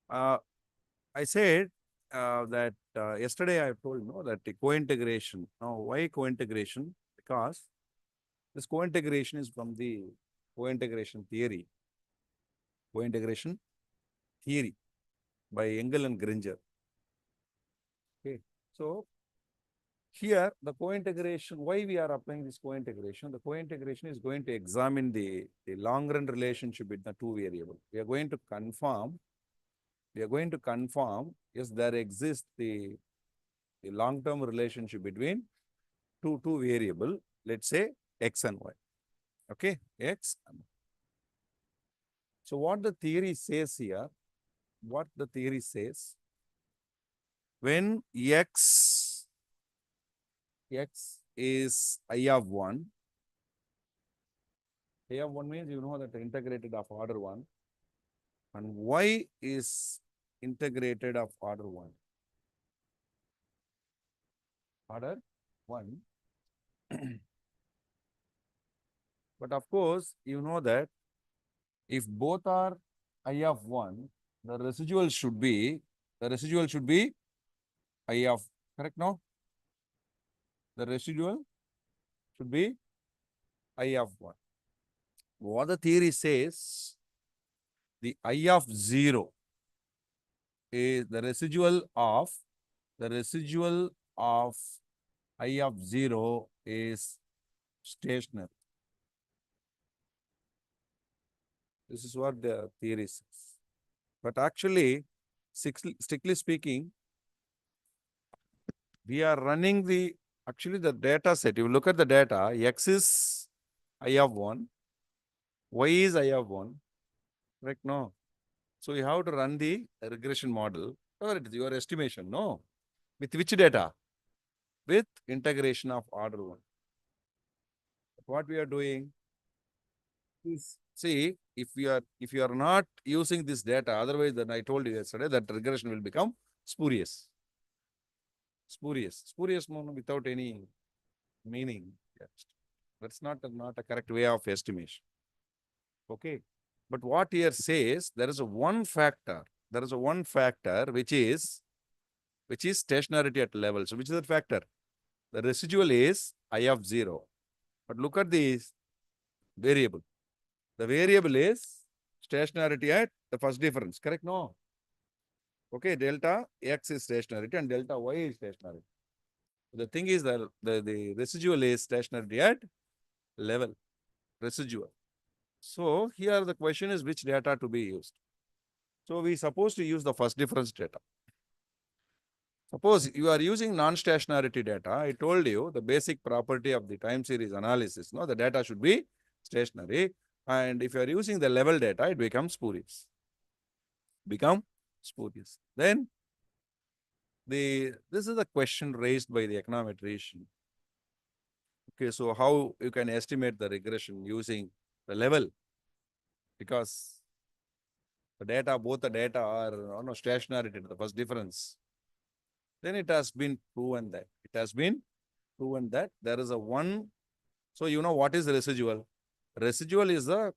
Uh, I said that yesterday I told that the co-integration. Now, why co-integration? Because this co-integration is from the co-integration theory. Co-integration theory by Engel and Gringer. Okay, so here the co-integration. Why we are applying this co-integration? The co-integration is going to examine the long-run relationship between the two variables. We are going to confirm. Yes, there exists the long-term relationship between two variable, let's say x and y. Okay, x and y. So what the theory says here, when x is I of 1, I of 1 means that integrated of order 1, and y is integrated of order 1. Order 1. But of course, that if both are I of 1, the residual should be I of, correct, no? The residual should be I of 1. What the theory says, the I of 0 is the residual of I of 0 is stationary. This is what the theory says. But actually, strictly speaking, we are running the data set. If you look at the data, x is I of 1, y is I of 1, correct? No. So you have to run the regression model, or it is your estimation, no? With which data? With integration of order 1. What we are doing is, see, if you are not using this data, otherwise, then I told you yesterday that regression will become spurious. Spurious without any meaning. That's not a correct way of estimation. Okay. But what here says, there is a one factor. There is a one factor which is stationarity at level. So which is that factor? The residual is I of 0. But look at this variable. The variable is stationarity at the first difference. Correct? No. Okay, delta x is stationarity and delta y is stationarity. The thing is that the residual is stationarity at level. Residual. So here the question is which data to be used. So we supposed to use the first difference data. Suppose you are using non-stationarity data. I told you the basic property of the time series analysis. No, the data should be stationary. And if you are using the level data, it becomes spurious. Then this is the question raised by the econometrician. Okay, so how you can estimate the regression using the level? Because both the data are stationarity, the first difference. Then it has been proven that there is a one. So what is the residual? Residual is the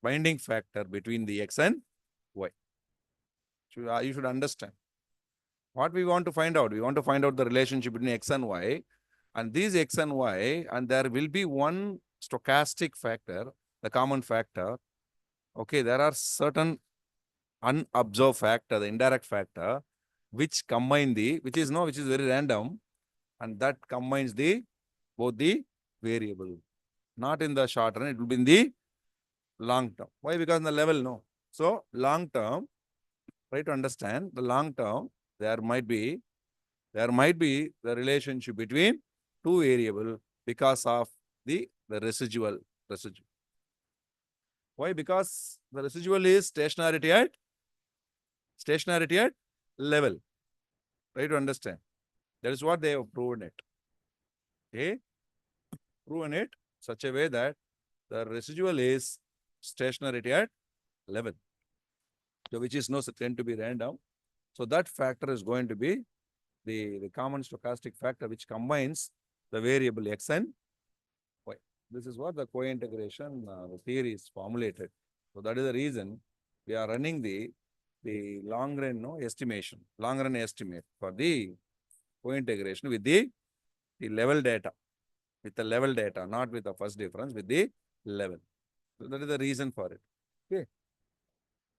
binding factor between the x and y. You should understand. What we want to find out? We want to find out the relationship between x and y. And these x and y, and there will be one stochastic factor, the common factor. Okay, there are certain unobserved factor, the indirect factor, which is very random, and that combines both the variable. Not in the short run, it will be in the long term. Why? Because in the level, no. So long term, try to understand the long term, there might be the relationship between two variables because of the residual. Why? Because the residual is stationarity at level. Try to understand. That is what they have proven it. Okay? Proven it such a way that the residual is stationarity at level. So which is tend to be random. So that factor is going to be the common stochastic factor which combines the variable x and y. This is what the co-integration the theory is formulated. So that is the reason we are running the the long run estimation, long run estimate for the co-integration with the level data, not with the first difference, with the level. So that is the reason for it. Okay.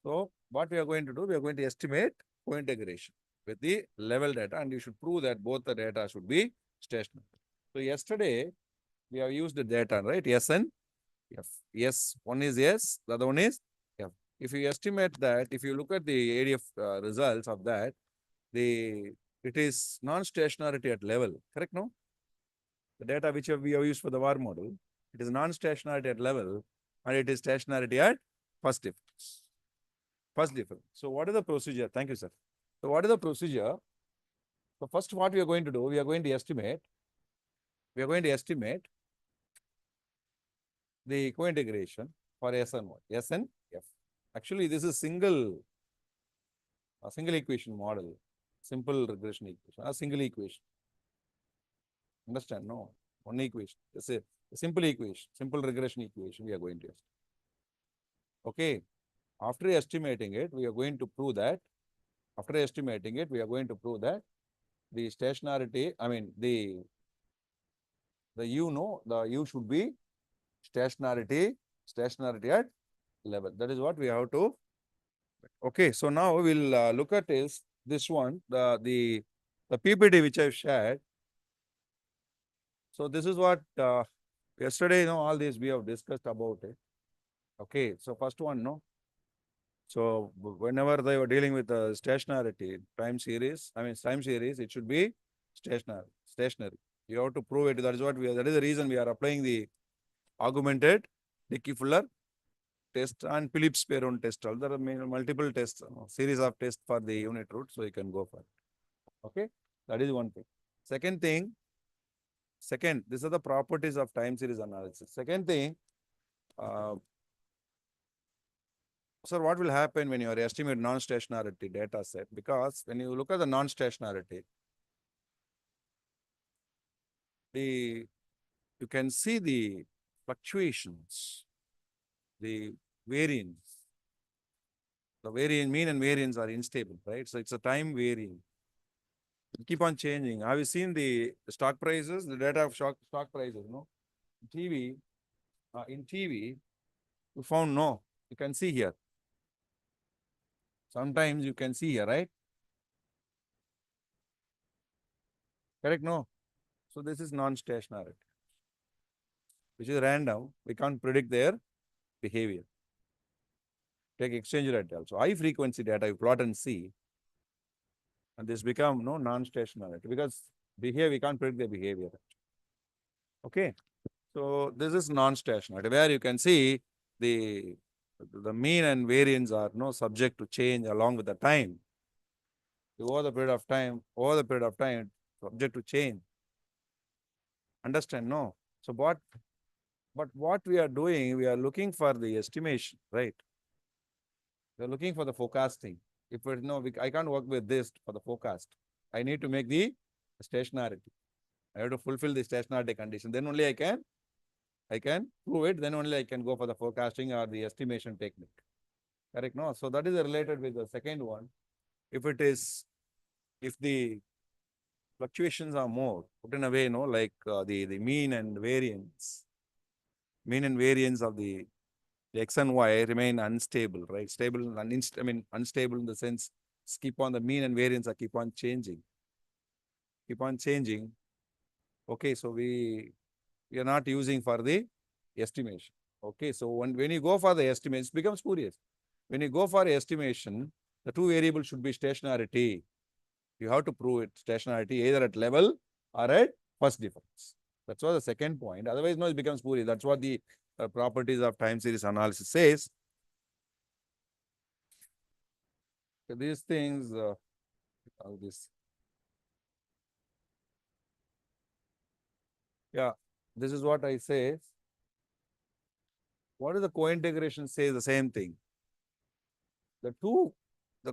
So what we are going to do, we are going to estimate co-integration with the level data, and you should prove that both the data should be stationary. So yesterday we have used the data, right? S and F. Yes, one is yes, the other one is F. If you estimate that, if you look at the ADF results of that, it is non-stationarity at level, correct? No, the data which we have used for the VAR model, it is non-stationarity at level, and it is stationarity at first difference. First difference. So what is the procedure? Thank you, sir. So what is the procedure? So first, what we are going to do, we are going to estimate the co-integration for S and Y, S and F. Actually, this is a single equation model, simple regression equation, a single equation. Understand? No, one equation. It's a simple equation, simple regression equation we are going to estimate. Okay. After estimating it, we are going to prove that. After estimating it, we are going to prove that the stationarity, I mean, the U should be stationarity at level. That is what we have to. Okay, so now we'll look at this one, the PPT which I've shared. So this is what yesterday, all these we have discussed about it. Okay, so first one, So whenever they were dealing with the stationarity time series, it should be stationary. You have to prove it. That is the reason we are applying the augmented Dickey-Fuller test and Phillips-Perron test. There are multiple tests, series of tests for the unit root, so you can go for it. Okay, that is one thing. Second, these are the properties of time series analysis. Second thing, sir, what will happen when you estimate non-stationarity data set? Because when you look at the non-stationarity, you can see the fluctuations, the variance. The mean and variance are unstable, right? So it's a time varying. It keep on changing. Have you seen the stock prices, the data of stock prices, in TV, you found you can see here. Sometimes you can see here, right? Correct, no? So this is non-stationarity, which is random. We can't predict their behavior. Take exchange rate also. High frequency data, you plot and see, and this become non-stationarity because we can't predict their behavior. Okay. So this is non-stationarity, where you can see the mean and variance are subject to change along with the time. Over the period of time, subject to change. Understand? No. So but what we are doing, we are looking for the estimation, right? We are looking for the forecasting. If I can't work with this for the forecast. I need to make the stationarity. I have to fulfill the stationarity condition. Then only I can prove it. Then only I can go for the forecasting or the estimation technique. Correct? No. So that is related with the second one. If the fluctuations are more, put in a way, like the mean and variance of the X and Y remain unstable, right? Stable and unstable in the sense, the mean and variance are keep on changing. Okay, so we are not using for the estimation. Okay, so when you go for the estimation, it becomes spurious. When you go for estimation, the two variables should be stationarity. You have to prove it stationarity either at level or at first difference. That's what the second point. Otherwise, it becomes spurious. That's what the properties of time series analysis says. So these things, all this. Yeah, this is what I say. What is the co-integration says the same thing. The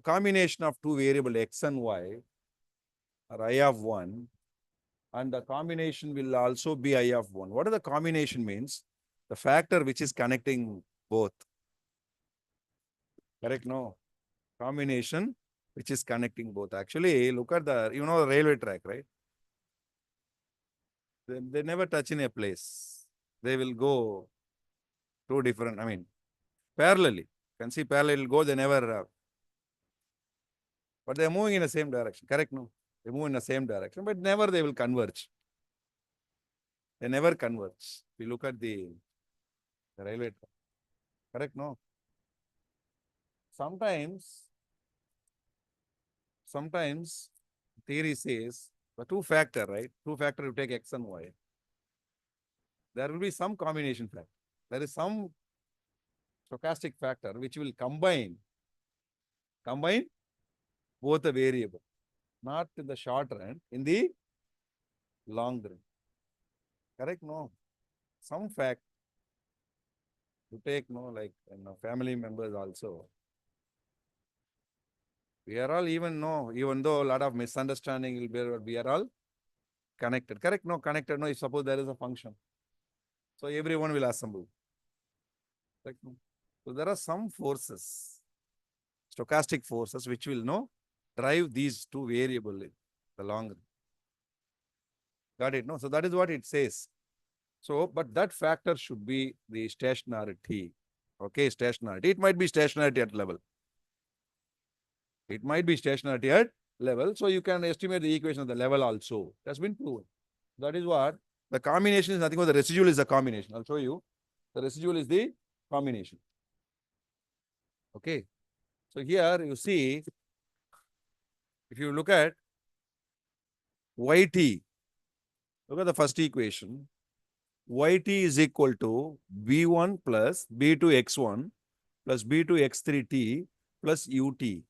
combination of two variable X and Y are I of 1, and the combination will also be I of 1. What does the combination means? The factor which is connecting both. Correct? No. combination which is connecting both. Actually, look at the, the railway track, right? They never touch in a place. They will go two different, parallelly. You can see parallel go, they never, but they're moving in the same direction, correct? No? They move in the same direction, but never they will converge. They never converge. We look at the railway track, correct? No? Sometimes theory says the two factor, right? Two factor, you take X and Y. There will be some combination factor. There is some stochastic factor which will combine both the variable, not in the short run, in the long run. Correct? No. Some fact to take, no, like family members also. We are all even though a lot of misunderstanding will be, we are all connected. Correct? No, connected. No, if suppose there is a function. So everyone will assemble. Correct? No? So there are some forces, stochastic forces, which will drive these two variables in the long run. Got it? No? So that is what it says. So, but that factor should be the stationarity. Okay, stationarity. It might be stationarity at level. It might be stationarity at level. So you can estimate the equation at the level also. That's been proven. That is what the combination is nothing but the residual is the combination. I'll show you. The residual is the combination. Okay. So here you see, if you look at yt, look at the first equation. Yt is equal to b1 plus b2 x1 plus b2 x3t plus ut.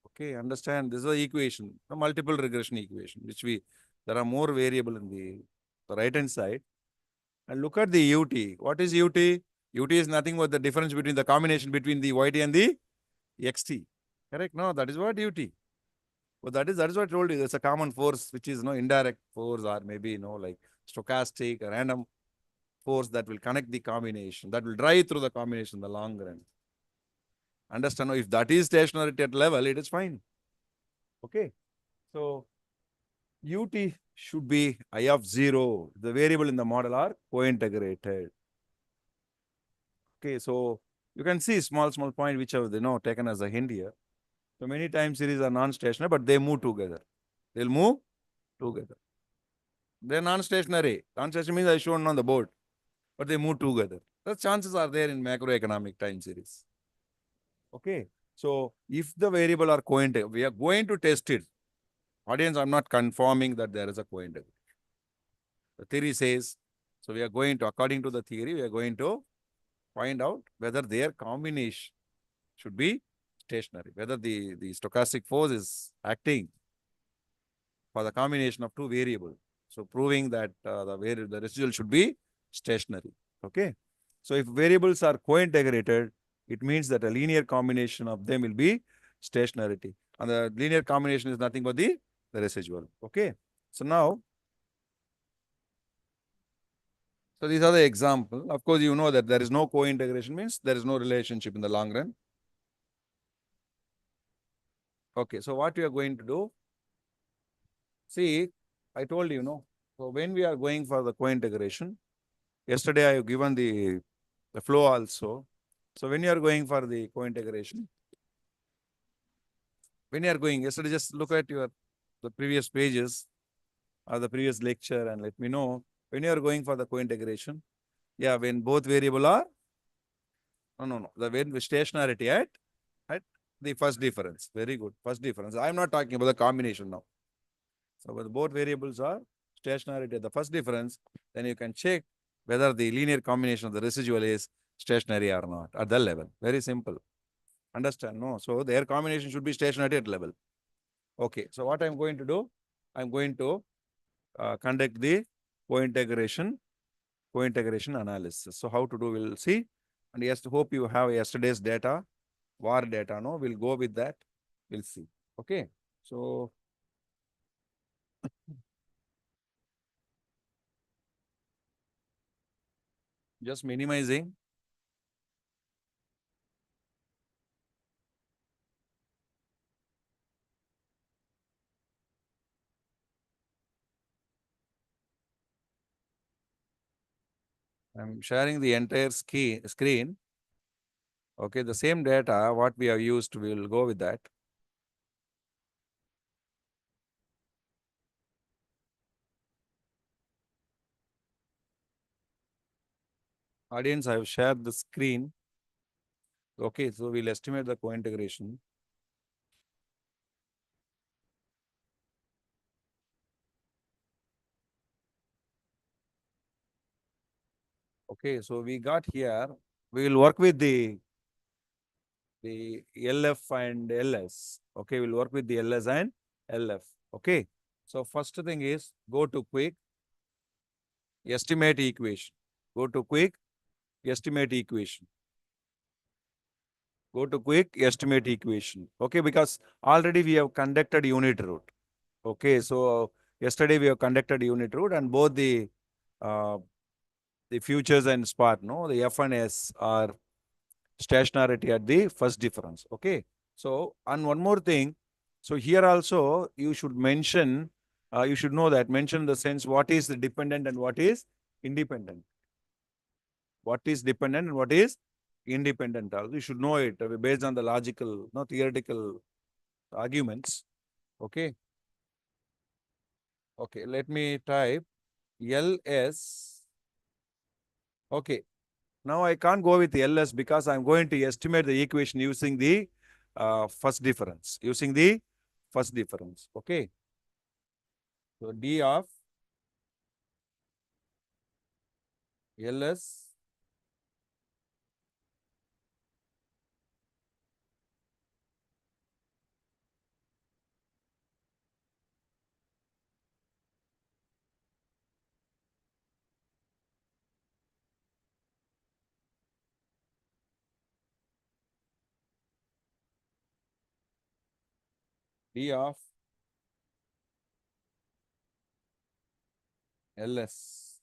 Okay, understand? This is the equation, the multiple regression equation, which there are more variable in the right hand side. And look at the ut. What is ut? Ut is nothing but the difference between the combination between the yt and the xt. Correct? No, that is what ut. Well, that is what I told you. There's a common force which is indirect force, or maybe like stochastic or random force that will connect the combination, that will drive through the combination in the long run. Understand? No? If that is stationarity at level, it is fine. Okay. So ut should be I of 0. The variable in the model are co-integrated. Okay, so you can see small point which have taken as a hint here. So many time series are non-stationary, but they move together. They'll move together. They're non-stationary. Non-stationary means I shown on the board, but they move together. The chances are there in macroeconomic time series. Okay, so if the variable are co-integrated, we are going to test it. Audience, I'm not confirming that there is a co-integration. The theory says, so we are going to, according to the theory, we are going to find out whether their combination should be stationary, whether the stochastic force is acting for the combination of two variables. So proving that the residual should be stationary. Okay. So if variables are co-integrated, it means that a linear combination of them will be stationarity. And the linear combination is nothing but the residual. Okay. So now, so these are the examples. Of course, you know that there is no co-integration means there is no relationship in the long run. Okay, so what we are going to do, see, I told you, so when we are going for the co-integration, yesterday I have given the flow also. So when you are going for the co-integration, when you are going, yesterday just look at the previous pages or the previous lecture and let me know when you are going for the co-integration. Yeah, when both variable are, no, the when stationarity at the first difference. Very good, first difference. I am not talking about the combination now. So when both variables are stationarity at the first difference, then you can check whether the linear combination of the residual is stationary or not at that level. Very simple. Understand? No. So their combination should be stationary at level. Okay. So what I'm going to do, I'm going to conduct the co-integration analysis. So how to do, we'll see. And yes, hope you have yesterday's data, VAR data. No, we'll go with that. We'll see. Okay. So just minimizing. I'm sharing the entire screen. Okay, the same data, what we have used, we will go with that. Audience, I have shared the screen. Okay, so we'll estimate the co-integration. Okay, so we got here, we will work with the LF and LS. Okay, we'll work with the LS and LF. Okay, so first thing is go to quick, estimate equation. Go to quick, estimate equation. Go to quick, estimate equation. Okay, because already we have conducted unit root. Okay, so yesterday we have conducted unit root and both uh, the futures and spot, no, the F and S are stationarity at the first difference. Okay, so and one more thing, so here also you should mention, you should know that, mention the sense what is the dependent and what is independent. What is dependent and what is independent. Also, you should know it based on the logical, no theoretical arguments. Okay. Okay, let me type LS. Okay, now I can't go with LS because I'm going to estimate the equation using the first difference. Using the first difference. Okay. So D of LS D of LS.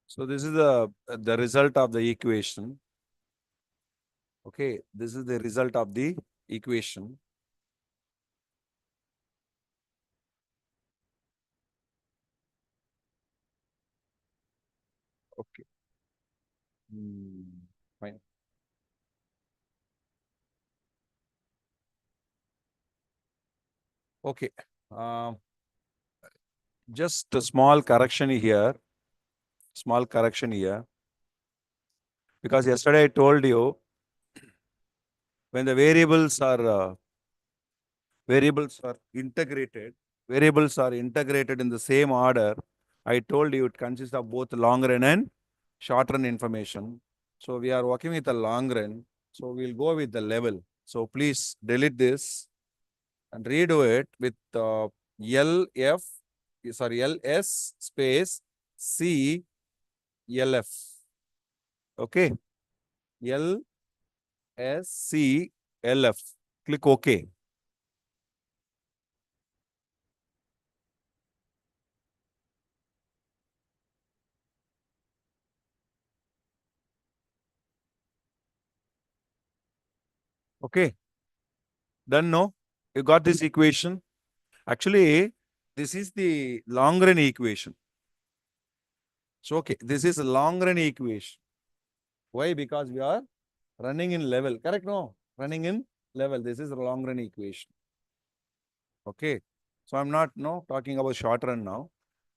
So this is the result of the equation. Okay, this is the result of the equation. Okay. Fine. Okay. Just a small correction here. Small correction here. Because yesterday I told you when the variables are integrated, variables are integrated in the same order. I told you it consists of both long run and short run information. So we are working with the long run. So we'll go with the level. So please delete this and redo it with LF, sorry, LS space C LF. Okay. LS C LF. Click OK. Okay. Done, no? You got this equation? Actually, this is the long run equation. So, okay, this is a long run equation. Why? Because we are running in level. Correct? No? Running in level. This is a long run equation. Okay. So, I'm not talking about short run now.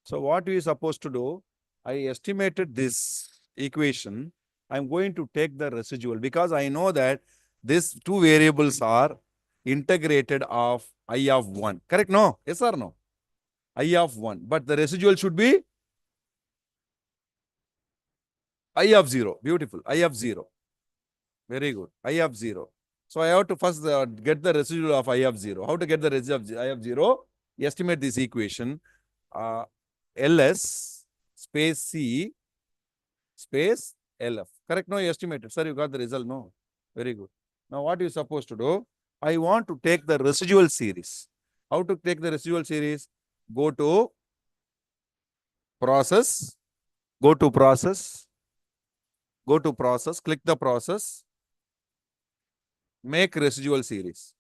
So, what we are supposed to do? I estimated this equation. I'm going to take the residual because I know that these two variables are integrated of I of 1. Correct? No? Yes or no? I of 1. But the residual should be I of 0. Beautiful. I of 0. Very good. I of 0. So I have to first get the residual of I of 0. How to get the residual of I of 0? Estimate this equation. LS space C space LF. Correct? No, you estimated. Sir, you got the result. No. Very good. Now what you supposed to do? I want to take the residual series. How to take the residual series? Go to process. Go to process. Go to process. Click the process. Make residual series.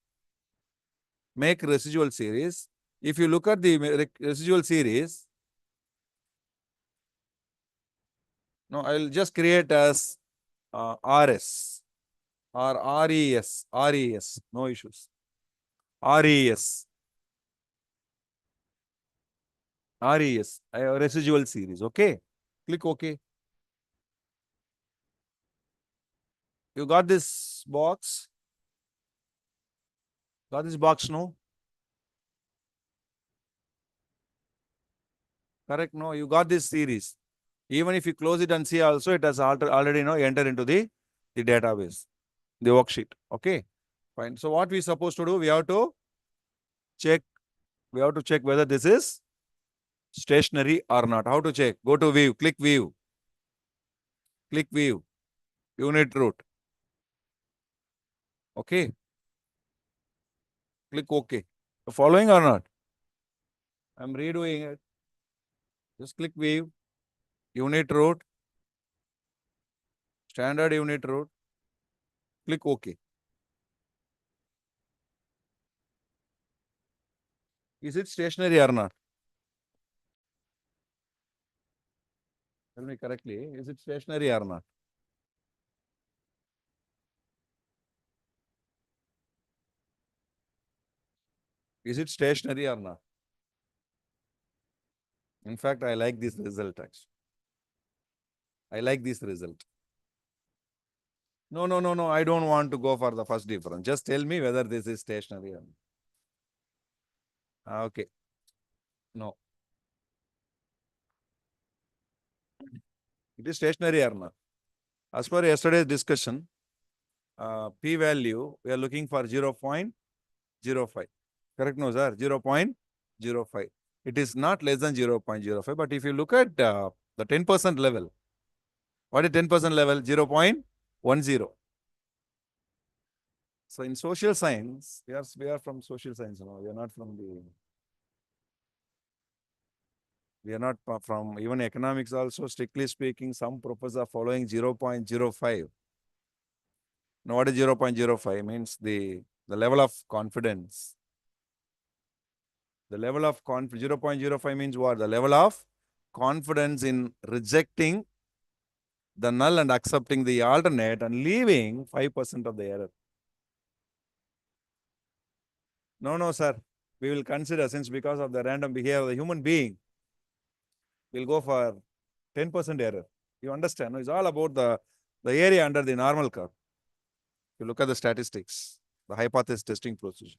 Make residual series. If you look at the residual series, no, I'll just create as RS or RES, no issues. RES, RES, residual series, okay? Click OK. You got this box? Got this box, no? Correct, no? You got this series. Even if you close it and see also, it has already entered into the database, the worksheet, okay? Fine. So what we supposed to do? We have to check whether this is stationary or not. How to check? Go to view, click view, unit root. Okay. Click OK. Following or not? I'm redoing it. Just click view, unit root, standard unit root. Click OK. Is it stationary or not? Tell me correctly. Is it stationary or not? Is it stationary or not? In fact, I like this result actually. I like this result. No. I don't want to go for the first difference. Just tell me whether this is stationary or not. Okay. No. It is stationary or not? As per yesterday's discussion, p-value, we are looking for 0.05. Correct, no, sir? 0.05. It is not less than 0.05. But if you look at the 10% level, what is 10% level? 0.10. So in social science, we are from social science. No? We are not from the. We are not from even economics also, strictly speaking, some professors are following 0.05. Now, what is 0.05? Means the level of confidence. The level of 0.05 means what? The level of confidence in rejecting the null and accepting the alternate and leaving 5% of the error. No, sir. We will consider, since because of the random behavior of the human being, we'll go for 10% error. You understand? It's all about the area under the normal curve. You look at the statistics, the hypothesis testing procedure.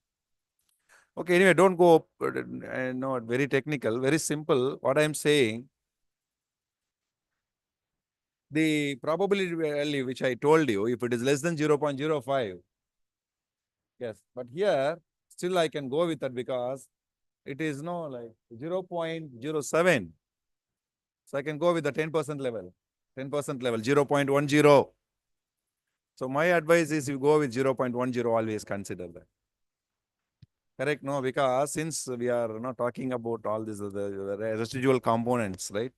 Okay, anyway, don't go no, very technical, very simple. What I'm saying, the probability value which I told you, if it is less than 0.05, yes, but here still I can go with that because it is no like 0.07. So I can go with the 10% level, 0.10. So my advice is you go with 0.10, always consider that. Correct, no, because since we are not talking about all these the residual components, right?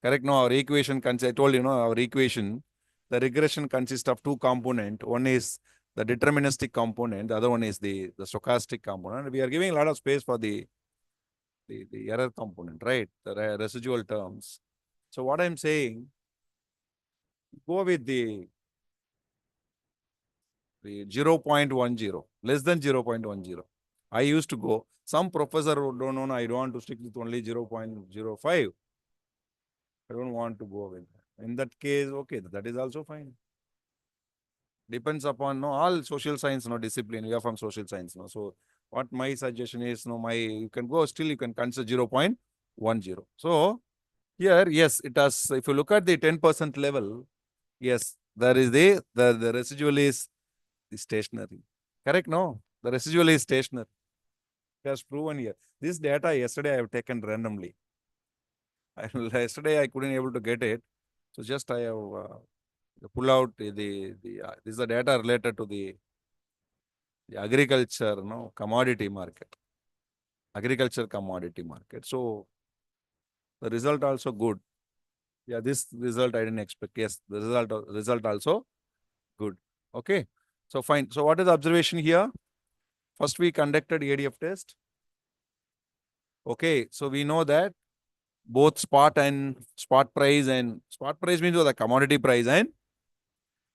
Correct, no, our equation, I told you, our equation, the regression consists of two components. One is the deterministic component, the other one is the stochastic component. We are giving a lot of space for the error component, right? The residual terms. So what I'm saying, go with the 0.10, less than 0.10. I used to go. Some professor who don't know, I don't want to stick with only 0.05. I don't want to go with that. In that case, okay, that is also fine. Depends upon all social science, discipline. We are from social science. So what my suggestion is, you can go still, you can consider 0.10. So here, yes, it has, if you look at the 10% level, yes, there is the residual is stationary. Correct? No, the residual is stationary. It has proven here. This data yesterday I have taken randomly. Yesterday I couldn't able to get it. So just I have pull out this is the data related to the agriculture, commodity market. Agriculture commodity market. So the result also good. Yeah, this result I didn't expect. Yes, the result also good. Okay. So fine. So what is the observation here? First we conducted ADF test. Okay, so we know that both spot price means the commodity price and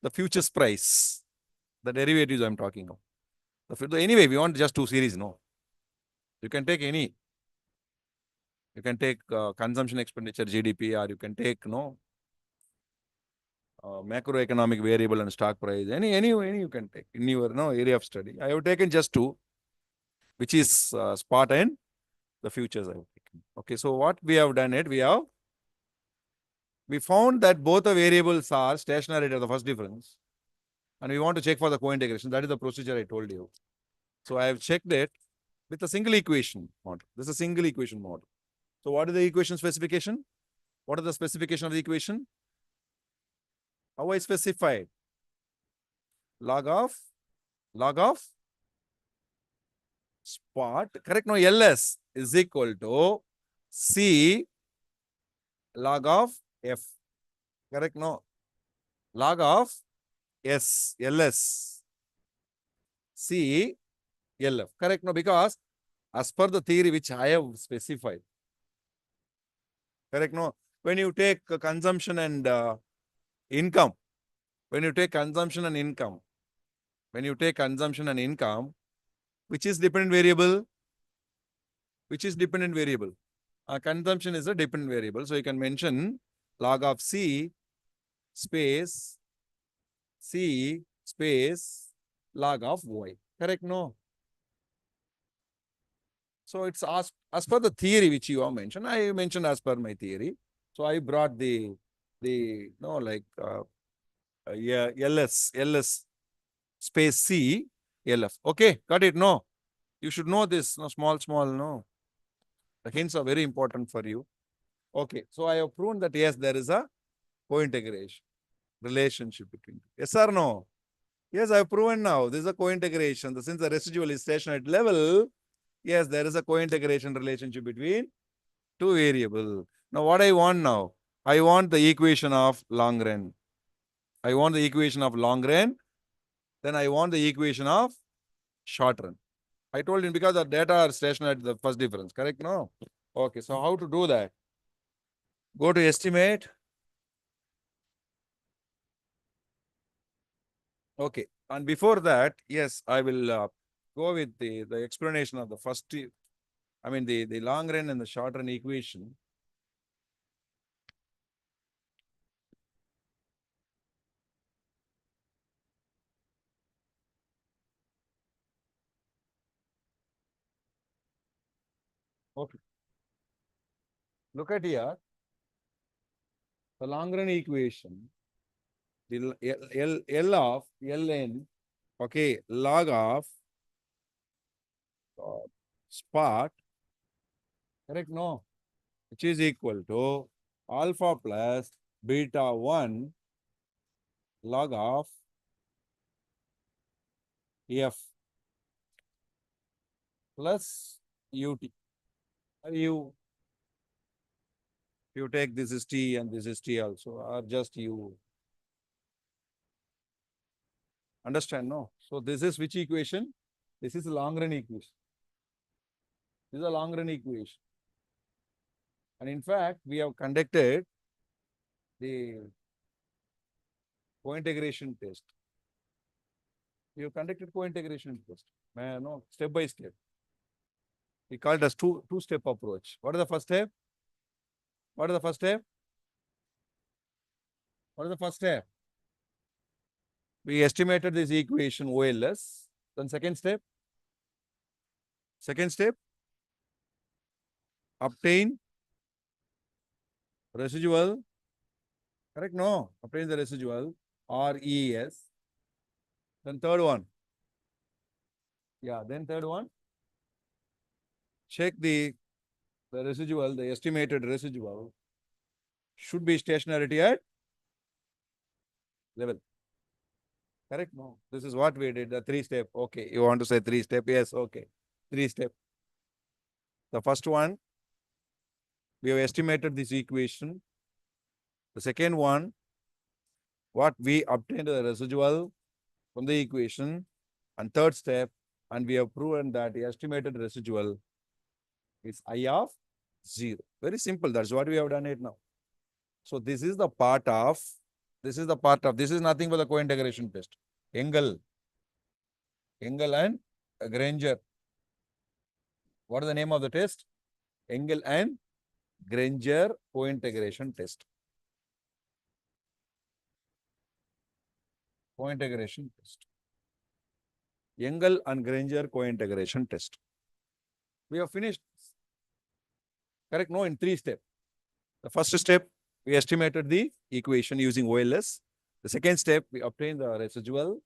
the futures price, the derivatives I'm talking of. Anyway, we want just two series, no? You can take any. You can take consumption expenditure, GDP, or you can take macroeconomic variable and stock price. Any you can take in your area of study. I have taken just two, which is spot and the futures I have taken. Okay, so what we have done we found that both the variables are stationary at the first difference, and we want to check for the co-integration. That is the procedure I told you. So I have checked it with a single equation model. This is a single equation model. So what is the equation specification? What is the specification of the equation? How I specified? Log of spot, correct? No, LS is equal to C log of F. Correct? No. Log of LS. C, LF. Correct? No, because as per the theory which I have specified. Correct? No. When you take consumption and income, which is dependent variable? Consumption is a dependent variable. So you can mention log of C space log of Y. Correct? No. So it's as per the theory which you have mentioned. I mentioned as per my theory. So I brought LS space C LF. Okay, got it? No. You should know this. No, small, no. The hints are very important for you. Okay, so I have proven that yes, there is a co-integration relationship between. Yes or no? Yes, I have proven now. This is a co-integration. Since the residual is stationary at level, yes, there is a co-integration relationship between two variables. Now, what I want now? I want the equation of long run. Then I want the equation of short run. I told you because the data are stationary at the first difference. Correct? No? Okay, so how to do that? Go to estimate. Okay, and before that, yes, I will go with the explanation of the first, the long run and the short run equation. Okay. Look at here. The long run equation, the L of Ln, okay, log of spot, correct? No, which is equal to alpha plus beta 1 log of F plus ut. You take this is T and this is T also, or just you understand, no? So this is which equation? This is a long run equation. This is a long run equation. And in fact, we have conducted the co-integration test. We have conducted co-integration test. No, step by step. We call it as two-step approach. What is the first step? What is the first step? What is the first step? We estimated this equation OLS. Then second step, obtain residual. Correct? No, obtain the residual RES. Then third one. Yeah, then third one. Check the residual, the estimated residual should be stationarity at level. Correct? No. This is what we did, the 3-step. Okay, you want to say 3-step? Yes, okay. 3-step. The first one, we have estimated this equation. The second one, what we obtained the residual from the equation. And third step, and we have proven that the estimated residual is I of 0. Very simple. That's what we have done it now. So this is the part of, this is nothing but the co-integration test. Engel and Granger. What is the name of the test? Engel and Granger co-integration test. Co-integration test. Engel and Granger co-integration test. We have finished. Correct? No, in 3 steps. The first step, we estimated the equation using OLS. The second step, we obtained the residual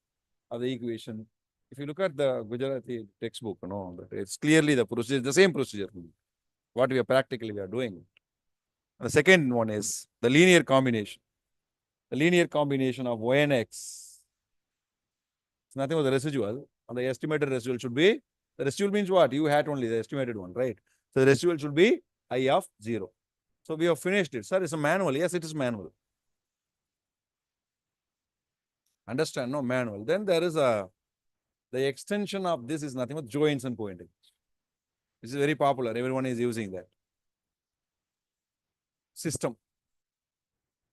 of the equation. If you look at the Gujarati textbook, it's clearly the procedure, the same procedure. What we are doing. The second one is the linear combination. The linear combination of y and x. It's nothing but the residual. And the estimated residual should be, the residual means what? You had only the estimated one, right? So the residual should be I of 0. So we have finished it. Sir, it's a manual. Yes, it is manual. Understand? No, manual. Then there is the extension of this is nothing but joins and co-integration. This is very popular. Everyone is using that. System.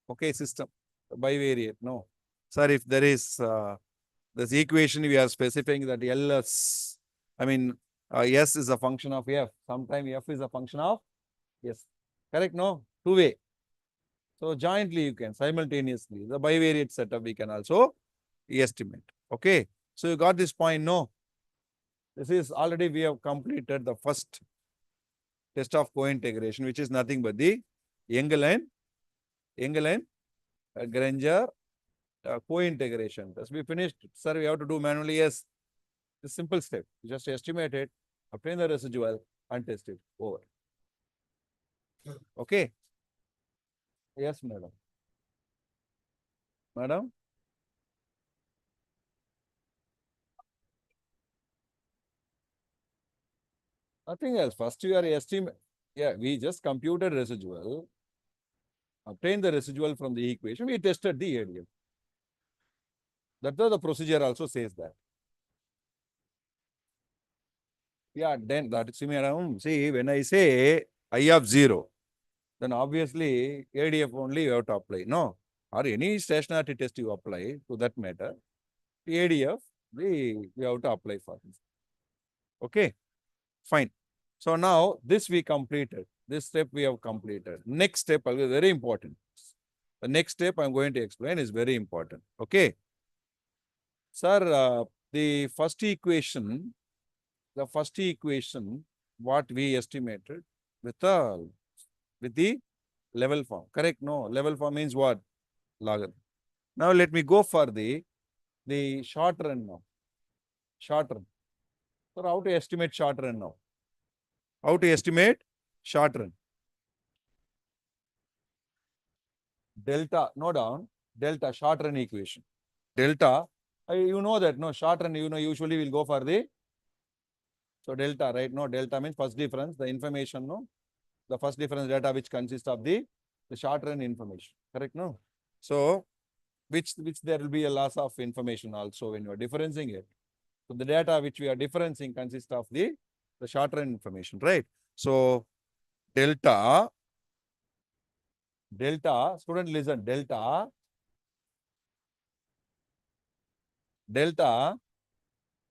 Okay, system. Bivariate. No. Sir, if there is this equation, we are specifying that LS, S is a function of F. Sometimes F is a function of S. Correct? No? Two-way. So jointly you can simultaneously. The bivariate setup we can also estimate. Okay. So you got this point, no? This is already we have completed the first test of co-integration, which is nothing but the Engel and Granger co-integration. Thus we finished. Sir, we have to do manually. Yes. The simple step. You just estimate it, obtain the residual, and test it. Over. Okay. Yes, madam. Madam? Nothing else. First you are estimate. Yeah, we just computed residual, obtained the residual from the equation, we tested the ADF. That's why the procedure also says that. Yeah, then that see, madam, see, when I say I of 0, then obviously ADF only you have to apply. No, or any stationarity test you apply to that matter, ADF, we have to apply for this. Okay, fine. So now this we completed. This step we have completed. Next step will be very important. The next step I'm going to explain is very important. Okay. Sir, the first equation, what we estimated with the level form. Correct? No, level form means what? Logarithm. Now let me go for the short run now. Short run. So how to estimate short run now? How to estimate short run? Delta, no down, delta short run equation. Delta, you know that, no, short run, usually we'll go for the, so delta, right? No, delta means first difference, the information, no? The first difference data which consists of the short run information, correct? No? So, which there will be a loss of information also when you are differencing it. So, the data which we are differencing consists of the short run information, right? So, delta, student listen, delta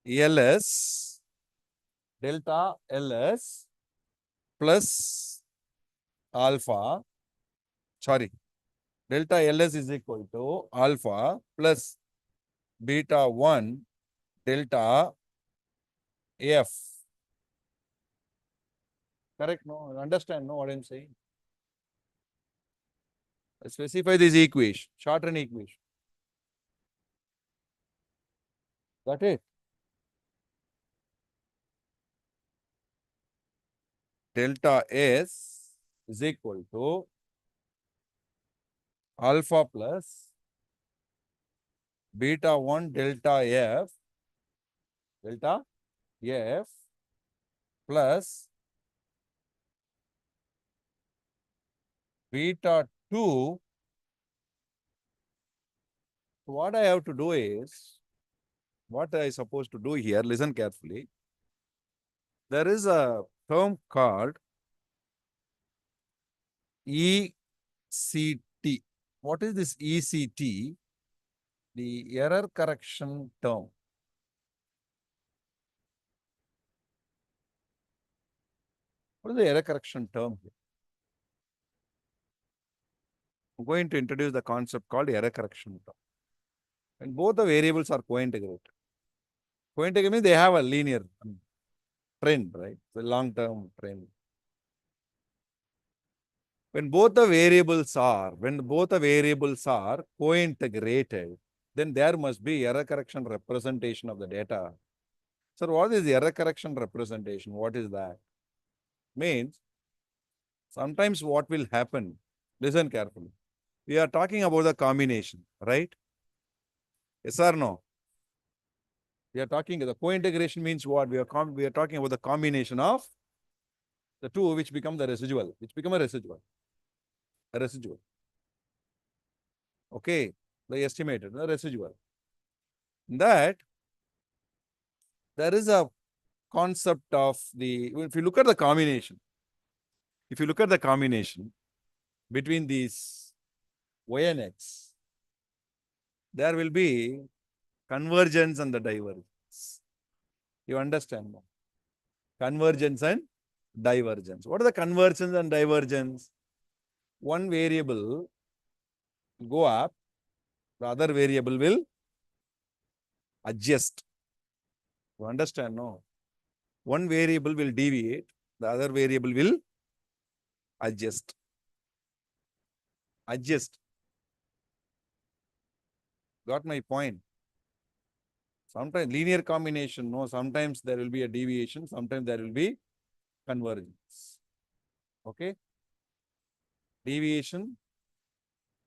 LS plus alpha, delta LS is equal to alpha plus beta 1 delta F. Correct? No? Understand? No, what I'm saying? I specify this equation, short run equation. Got it? Delta S is equal to alpha plus beta 1 delta F plus beta 2. So what I have to do is, what I supposed to do here, listen carefully. There is a term called ECT. What is this ECT? The error correction term. What is the error correction term here? I'm going to introduce the concept called error correction term. And both the variables are co-integrated. Co-integrated means they have a linear trend, right? The long-term trend. When both the variables are co-integrated, then there must be error correction representation of the data. So what is the error correction representation? What is that? Means sometimes what will happen, listen carefully. We are talking about the combination, right? Yes or no? We are talking, the co-integration means what? We are talking about the combination of the two which become the residual, which become a residual. A residual. Okay, the estimated, the residual. That there is a concept of if you look at the combination, between these y and x, there will be convergence and the divergence. You understand now? Convergence and divergence. What are the convergence and divergence? One variable will go up, the other variable will adjust. You understand? No. One variable will deviate, the other variable will adjust. Adjust. Got my point? Sometimes linear combination, no, sometimes there will be a deviation, sometimes there will be convergence. Okay? Deviation,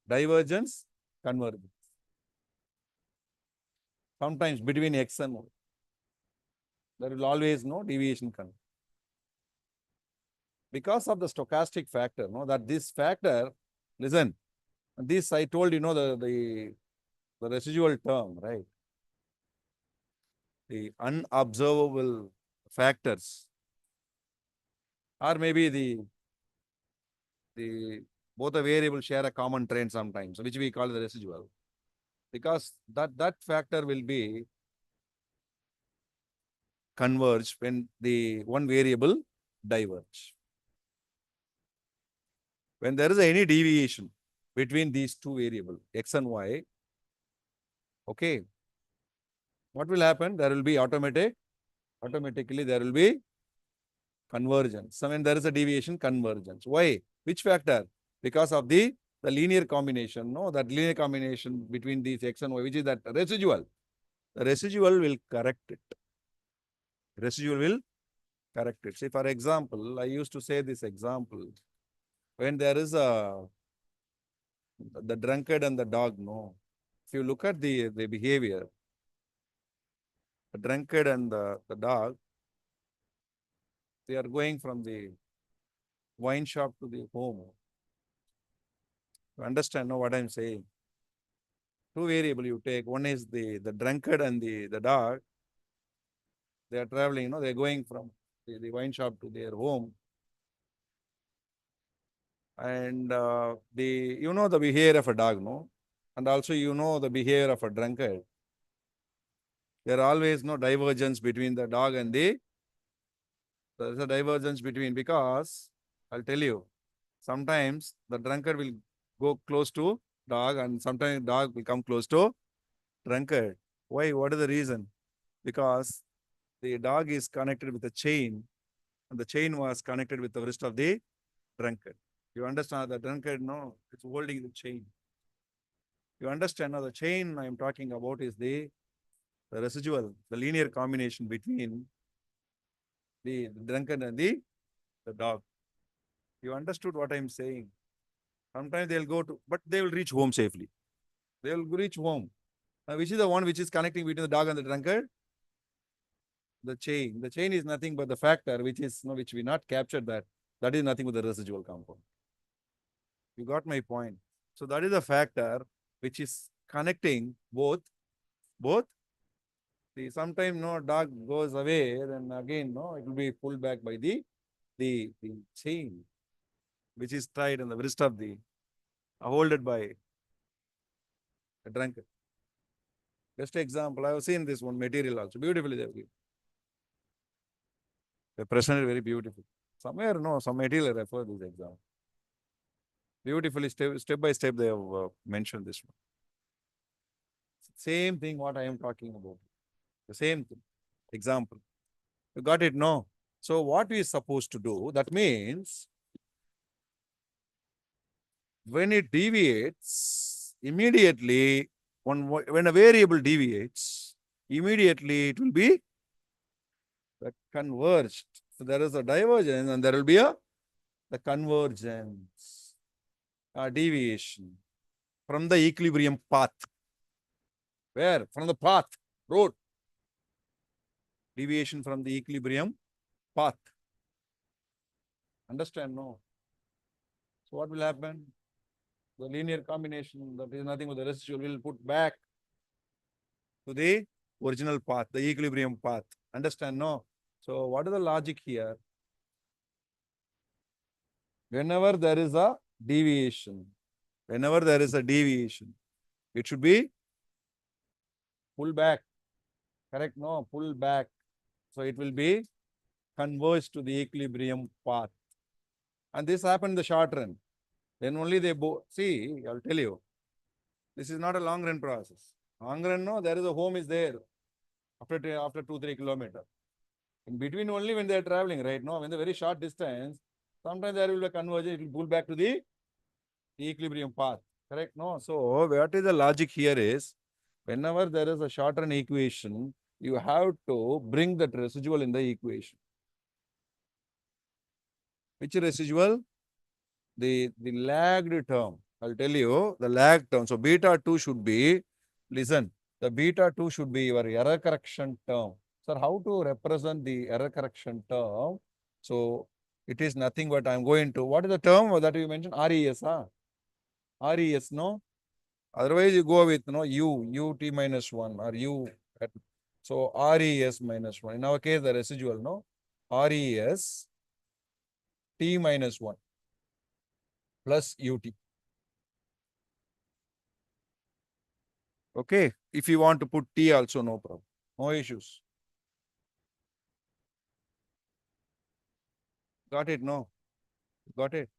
divergence, convergence. Sometimes between x and y, there will always no deviation. Because of the stochastic factor, no, that this factor, listen, this I told you know the residual term, right? The unobservable factors, or maybe the both the variables share a common trend sometimes, which we call the residual, because that factor will be converged when the one variable diverge. When there is any deviation between these two variables, x and y, okay, what will happen? There will be automatically there will be convergence. So when there is a deviation, convergence. Why? Which factor? Because of the linear combination, no, that linear combination between these x and y, which is that residual. The residual will correct it. Residual will correct it. See, for example, I used to say this example. When there is the drunkard and the dog, no. If you look at the behavior, the drunkard and the dog, they are going from the wine shop to the home. You understand now what I'm saying? Two variable you take. One is the drunkard and the dog. They are traveling, they're going from the wine shop to their home. And the behavior of a dog, no? And also the behavior of a drunkard. There are always no divergence between the dog and there's a divergence between, because I'll tell you, sometimes the drunkard will go close to dog and sometimes dog will come close to drunkard. Why? What is the reason? Because the dog is connected with a chain and the chain was connected with the wrist of the drunkard. You understand the drunkard, no, it's holding the chain. You understand now the chain I am talking about is the residual, the linear combination between the drunkard and the dog. You understood what I'm saying? Sometimes they'll go to, but they will reach home safely. They will reach home. Which is the one which is connecting between the dog and the drunkard? The chain. The chain is nothing but the factor which is which we not captured that. That is nothing but the residual component. You got my point. So that is a factor which is connecting both See, sometimes no dog goes away, then again no, it will be pulled back by the chain, which is tied on the wrist of the holded by a drunkard. Best example, I have seen this one material also. Beautifully they have given. They presented very beautiful. Somewhere, no, some material refer this example. Beautifully, step by step, they have mentioned this one. Same thing what I am talking about. The same thing. Example. You got it? No. So what we are supposed to do, that means when it deviates, immediately, when a variable deviates, immediately it will be converged. So there is a divergence and there will be the convergence, deviation from the equilibrium path. Where? From the path, road. Deviation from the equilibrium path. Understand? No. So what will happen? The linear combination, that is nothing but the residual, will put back to the original path, the equilibrium path. Understand? No. So what is the logic here? Whenever there is a deviation, it should be pull back. Correct? No, pull back. So it will be converged to the equilibrium path. And this happened in the short run. Then only they see, I'll tell you, this is not a long run process. Long run, no, there is a home is there after 2-3 kilometers. In between only when they are traveling, right? No, when the very short distance, sometimes there will be a convergence, it will pull back to the equilibrium path. Correct? No. So what is the logic here is, whenever there is a short run equation, you have to bring that residual in the equation. Which residual? The lagged term. I'll tell you the lag term. So beta 2 should be, listen, the beta 2 should be your error correction term. Sir, how to represent the error correction term? So it is nothing but I'm going to, what is the term that you mentioned? RES, huh? RES, no? Otherwise you go with no ut minus 1 or u. So RES minus 1. In our case, the residual, no? RES t minus 1 plus ut. Okay. If you want to put t also, no problem. No issues. Got it? No. Got it?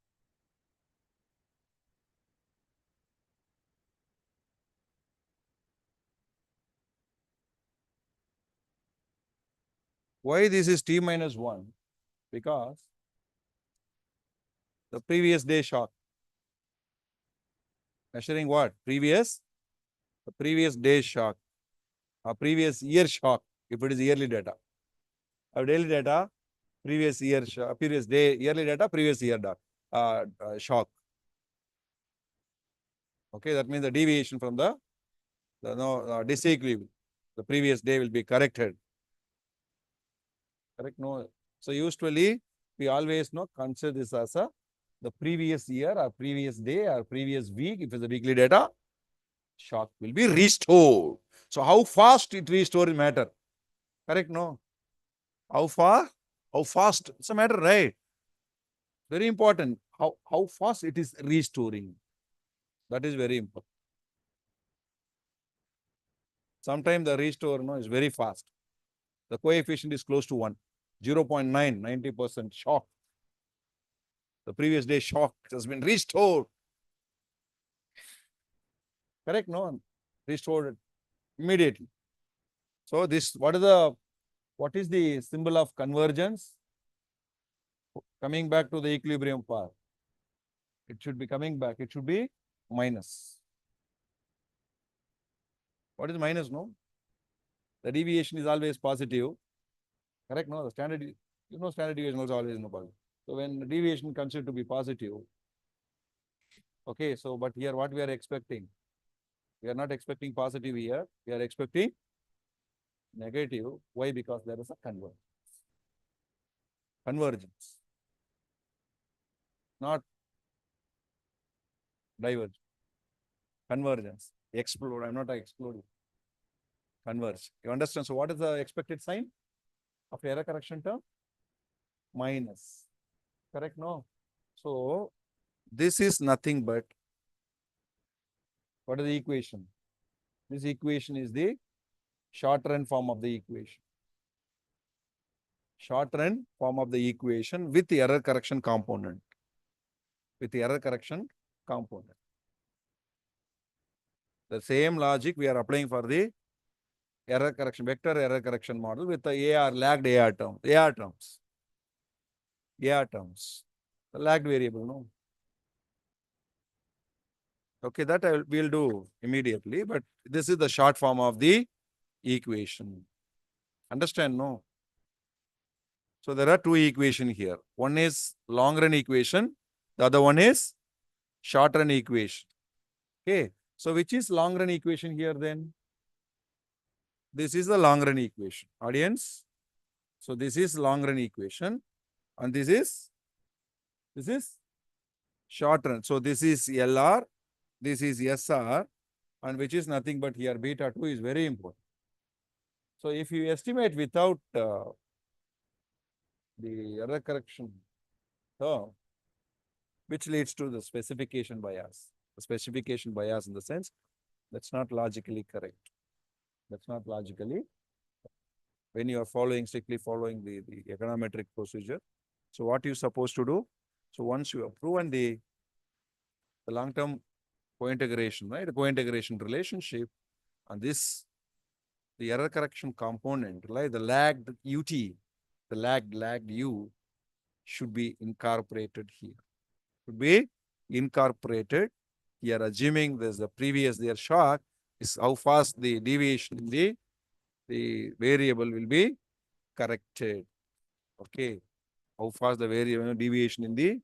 Why this is t minus 1? Because the previous day shock. Measuring what? The previous day shock. Or previous year shock, if it is yearly data. Our daily data, previous year shock, previous day, yearly data, previous year shock. Okay, that means the deviation from the disequilibrium. The previous day will be corrected. Correct? No. So usually we always consider this as the previous year or previous day or previous week. If it's a weekly data, shock will be restored. So how fast it restores matter. Correct? No. How fast? It's a matter, right? Very important. How fast it is restoring. That is very important. Sometimes the restore is very fast. The coefficient is close to 1. 0.9, 90% shock. The previous day shock has been restored. Correct? No? Restored immediately. So this, what is the symbol of convergence? Coming back to the equilibrium path. It should be coming back. It should be minus. What is minus? No? The deviation is always positive. Correct? No? The standard, standard deviation is always no positive. So when the deviation considered to be positive, okay, so but here what we are expecting? We are not expecting positive here. We are expecting negative. Why? Because there is a convergence. Convergence. Not divergence. Convergence. Explode. I'm not exploding. Converge. You understand? So what is the expected sign of error correction term? Minus. Correct? No. So this is nothing but, what is the equation? This equation is the short run form of the equation. Short run form of the equation with the error correction component. With the error correction component. The same logic we are applying for the error correction, vector error correction model with the AR, lagged AR term, AR terms. AR terms. The lagged variable, no? Okay, that we'll do immediately, but this is the short form of the equation. Understand, no? So there are two equations here. One is long run equation, the other one is short run equation. Okay, so which is long run equation here then? This is the long run equation, audience. So this is long run equation, and this is short run. So this is LR, this is SR, and which is nothing but here beta 2 is very important. So if you estimate without the error correction term, which leads to the specification bias. The specification bias in the sense that's not logically correct. That's not logically when you are strictly following the econometric procedure. So what you're supposed to do? So once you have proven the long-term co-integration, right? The co-integration relationship, and this, the error correction component, like the lagged UT, the lagged U should be incorporated here. Should be incorporated here, assuming there's the previous their shock is how fast the deviation in the variable will be corrected. Okay, how fast the variable deviation in the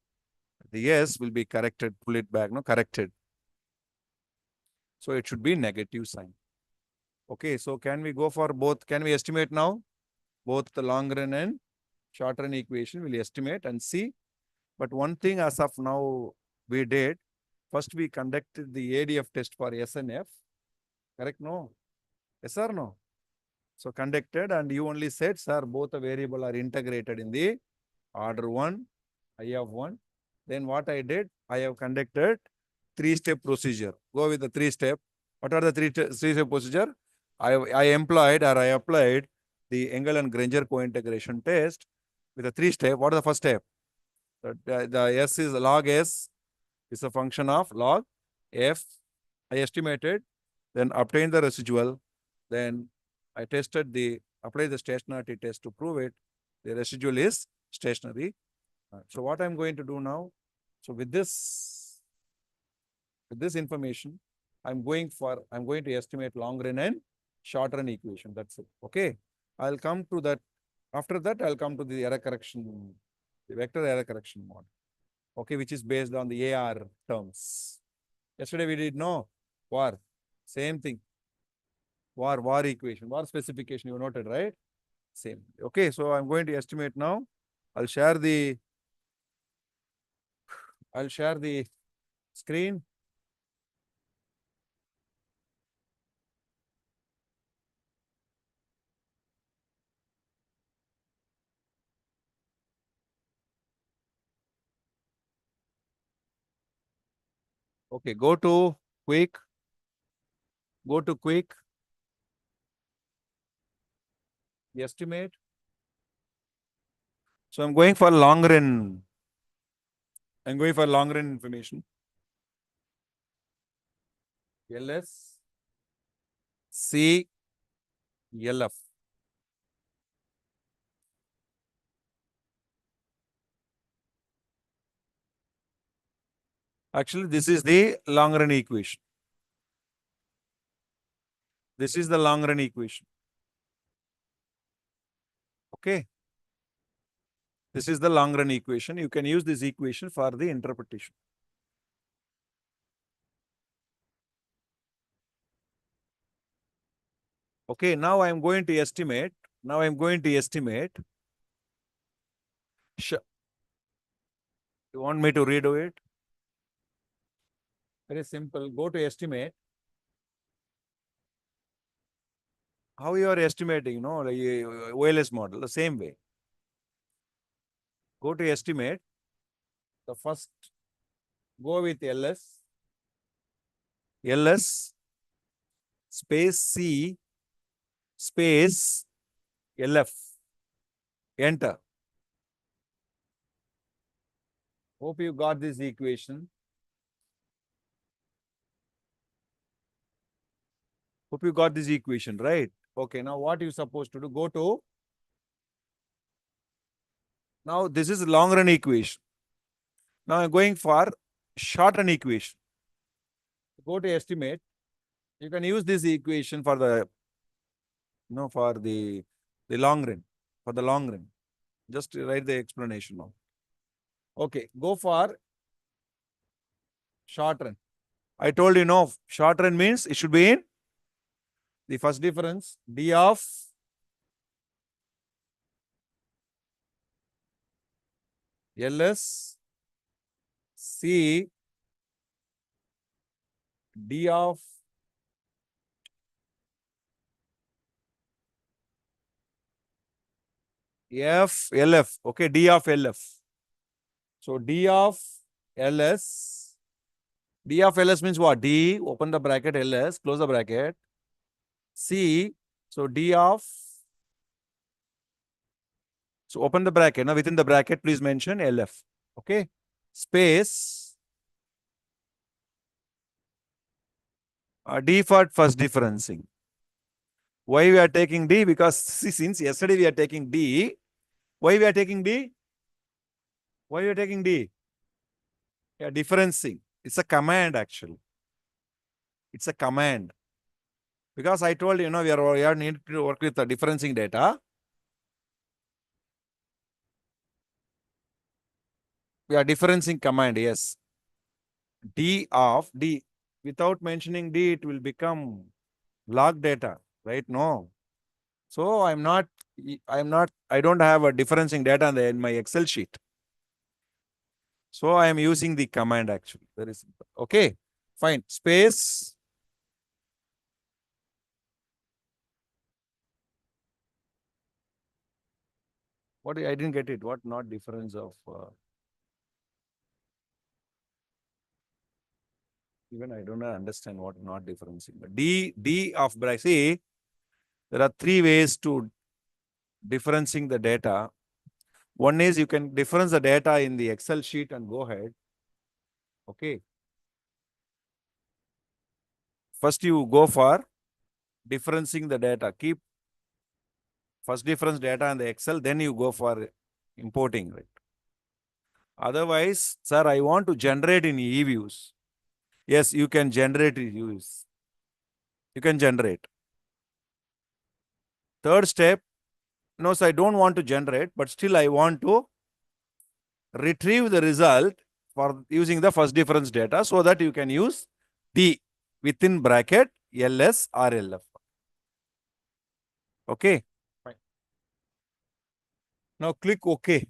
S will be corrected, pull it back, no, corrected. So it should be negative sign. Okay, so can we go for both? Can we estimate now? Both the long run and short run equation we'll estimate and see. But one thing as of now we did, first we conducted the ADF test for S and F. Correct? No? Yes or no? So conducted, and you only said, sir, both the variable are integrated in the order 1, I have 1. Then what I did, I have conducted 3-step procedure. Go with the 3-step. What are the 3-step procedure? I applied the Engel and Granger co-integration test with a 3-step. What is the first step? The S is log S is a function of log F. I estimated, then obtained the residual, then I applied the stationarity test to prove it. The residual is stationary. So what I'm going to do now, so with this information, I'm going to estimate long run and short run equation. That's it. Okay. I'll come to that. After that, I'll come to the error correction, the vector error correction model. Okay, which is based on the AR terms. Yesterday we did no VAR. Same thing. VAR equation, VAR specification, you noted, right? Same. Okay, so I'm going to estimate now. I'll share the screen. Okay, go to quick. Estimate. So I'm going for long run. I'm going for long run information. LS C LF. Actually, this is the long run equation. This is the long run equation. Okay. This is the long run equation. You can use this equation for the interpretation. Okay, now I'm going to estimate. You want me to redo it? Very simple. Go to estimate. How you are estimating, like OLS model, the same way. Go to estimate. The first, go with LS space C space LF. Enter. Hope you got this equation. Hope you got this equation, right? Okay, now what you supposed to do? Go to, now this is long run equation. Now I'm going for short run equation. Go to estimate. You can use this equation for the, for the long run, for the long run. Just write the explanation now. Okay, go for short run. I told you, no, short run means it should be in the first difference, D of LS C D of F LF. Okay, D of LF. So D of LS. D of LS means what? D, open the bracket, LS, close the bracket. C, so D of, so open the bracket. Now within the bracket, please mention LF. Okay. Space D for first differencing. Why we are taking D? Because see, since yesterday we are taking D. Why we are taking D? Why we are taking D? Yeah, differencing. It's a command actually. It's a command. Because I told you, we are need to work with the differencing data. We are differencing command, yes. D of D. Without mentioning D, it will become log data, right? No. So I don't have a differencing data in my Excel sheet. So I am using the command actually. Very simple. Okay, fine. Space. What, I didn't get it. What not difference of even I don't understand what not differencing. But D of bracket. See, there are three ways to differencing the data. One is you can difference the data in the Excel sheet and go ahead. Okay. First you go for differencing the data. Keep first difference data in the Excel, then you go for importing, right? Otherwise, sir, I want to generate in EViews. Yes, you can generate EViews. You can generate. Third step, no, sir, I don't want to generate, but still I want to retrieve the result for using the first difference data so that you can use D within bracket LS or LF. Okay. Fine. Now click OK.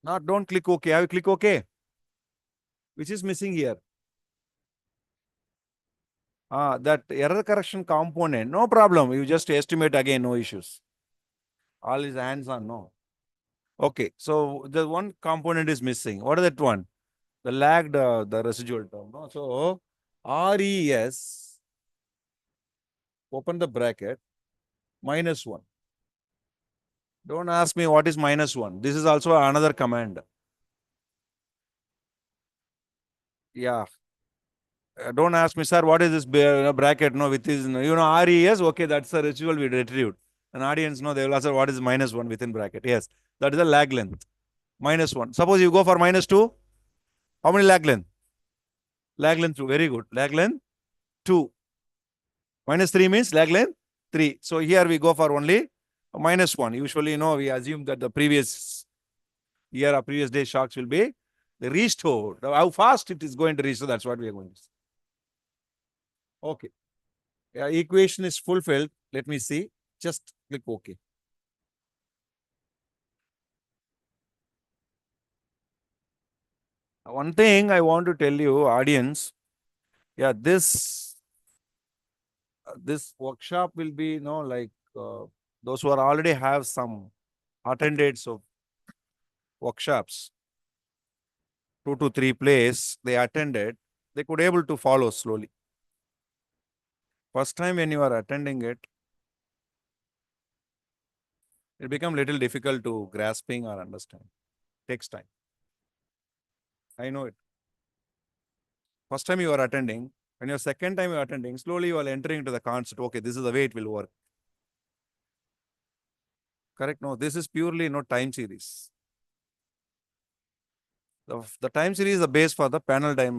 Now don't click OK. I will click OK. Which is missing here? That error correction component. No problem. You just estimate again, no issues. All is hands on, no. Okay. So the one component is missing. What is that one? The lagged, the residual term. No? So RES, open the bracket, -1. Don't ask me what is -1. This is also another command. Yeah. Don't ask me, sir, what is this bracket? No, with this, RES, okay, that's the residual we retrieved. An audience, no, they will ask, what is -1 within bracket? Yes, that is the lag length. -1. Suppose you go for -2. How many lag length? Lag length 2. Very good. Lag length 2. -3 means lag length 3. So here we go for only -1. Usually, we assume that the previous year or previous day shocks will be restored. How fast it is going to restore, that's what we are going to see. Okay. Yeah, equation is fulfilled. Let me see. Just click OK. One thing I want to tell you, audience, yeah, this this workshop will be, like those who are already have some attendance of workshops, 2 to 3 plays they attended, they could able to follow slowly. First time when you are attending it, it become little difficult to grasping or understand. Takes time. I know it. First time you are attending, when your second time you are attending, slowly you are entering into the concept. Okay, this is the way it will work. Correct? No, this is purely no time series. The time series is the base for the panel data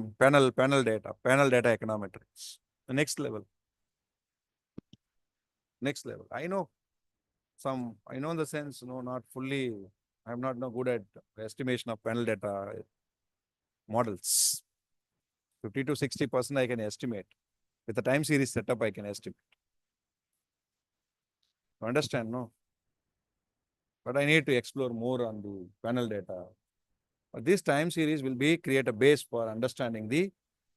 econometrics. The next level. Next level. I know in the sense, not fully, I'm not no good at estimation of panel data models. 50 to 60% I can estimate. With the time series setup, I can estimate. You understand, no? But I need to explore more on the panel data. But this time series will be create a base for understanding the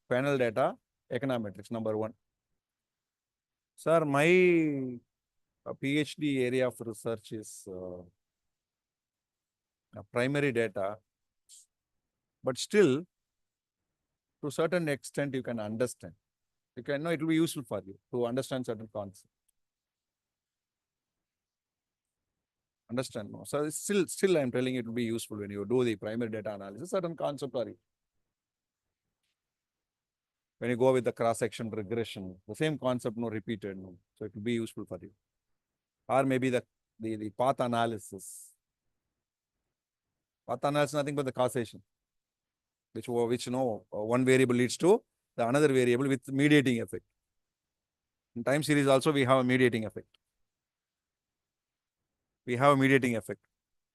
panel data econometrics, number one. Sir, my PhD area of research is primary data, but still, to a certain extent, you can understand. You can know it will be useful for you to understand certain concepts. Understand? No? So still, I'm telling you, it will be useful when you do the primary data analysis. Certain concept are when you go with the cross-section regression, the same concept no repeated. No? So it will be useful for you. Or maybe the path analysis. Path analysis nothing but the causation, which one variable leads to the another variable with mediating effect. In time series also we have a mediating effect. We have a mediating effect.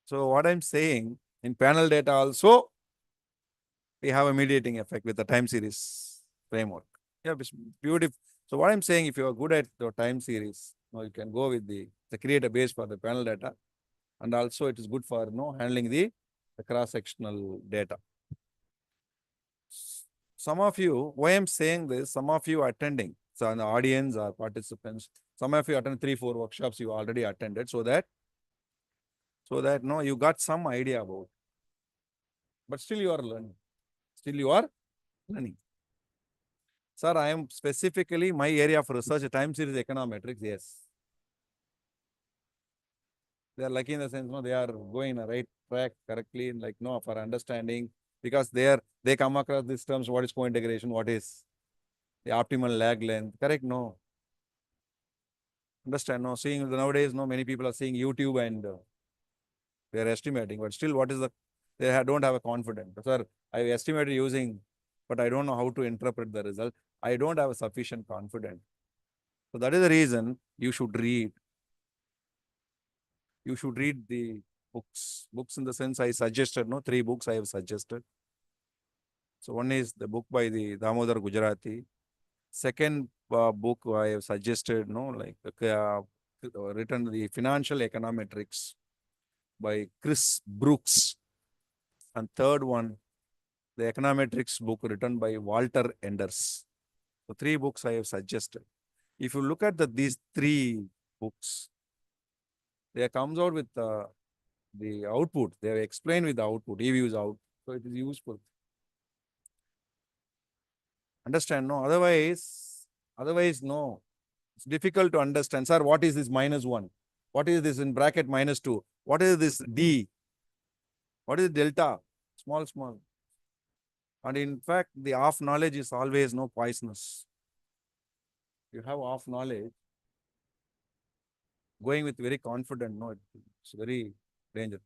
So what I'm saying, in panel data also, we have a mediating effect with the time series framework. Yeah, beautiful. So what I'm saying, if you are good at the time series, you can go with the create a base for the panel data, and also it is good for handling the cross-sectional data. Some of you, why I'm saying this, some of you attending, so in the audience or participants, some of you attend 3-4 workshops you already attended, so that no, you got some idea about, but still you are learning. Still you are learning. Sir, I am specifically my area of research, time series econometrics, yes. They are lucky in the sense, they are going in a right track correctly, like, for understanding, because they come across these terms, what is co-integration, what is the optimal lag length, correct? No. Understand? No. Seeing nowadays, many people are seeing YouTube and they are estimating, but still don't have a confidence. Sir, I estimated using, but I don't know how to interpret the result. I don't have a sufficient confidence. So that is the reason you should read. You should read the books. Books in the sense I suggested, 3 books I have suggested. So one is the book by the Damodar Gujarati. Second book I have suggested, written the Financial Econometrics by Chris Brooks. And third one, the Econometrics book written by Walter Enders. So 3 books I have suggested. If you look at these 3 books, they comes out with the output. They have explained with the output, EViews out. So it is useful. Understand? No, otherwise, no. It's difficult to understand. Sir, what is this -1? What is this in bracket -2? What is this D? What is delta? Small. And in fact, the half knowledge is always poisonous. You have half knowledge, going with very confident, it's very dangerous.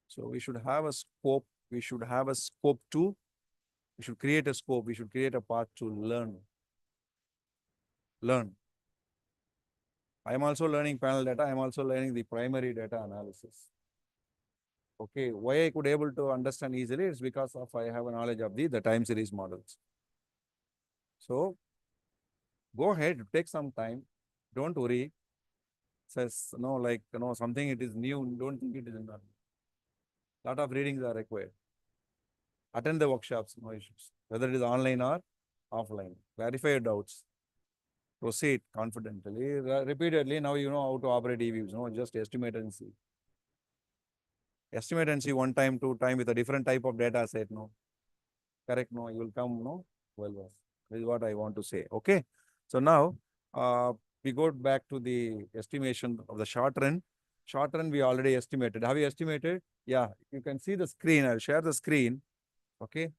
So we should have a scope. We should have a scope too. We should create a scope. We should create a path to learn. I am also learning panel data. I am also learning the primary data analysis. Okay, why I could able to understand easily is because of I have a knowledge of the time series models. So go ahead, take some time. Don't worry. Says something it is new. Don't think it is not. Lot of readings are required. Attend the workshops, no issues. Whether it is online or offline. Clarify your doubts. Proceed confidently, repeatedly. Now you know how to operate EViews. No, just estimate and see. Estimate and see one time, two time with a different type of data set. No, correct. No, you will come. No, well. This is what I want to say. Okay. So now we go back to the estimation of the short run. Short run we already estimated. Have you estimated? Yeah, you can see the screen. I'll share the screen. Okay.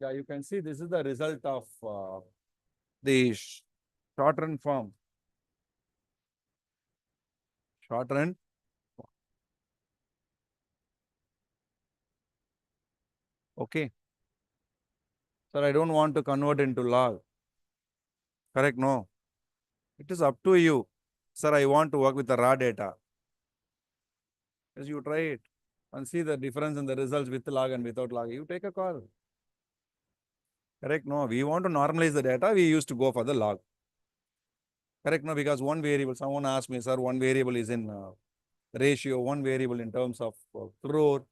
Yeah, you can see this is the result of the short run form. Short run. Okay. Sir, I don't want to convert into log. Correct? No. It is up to you. Sir, I want to work with the raw data. Yes, you try it and see the difference in the results with log and without log. You take a call. Correct? No. We want to normalize the data. We used to go for the log. Correct? No. Because one variable, someone asked me, sir, one variable is in ratio, one variable in terms of crore,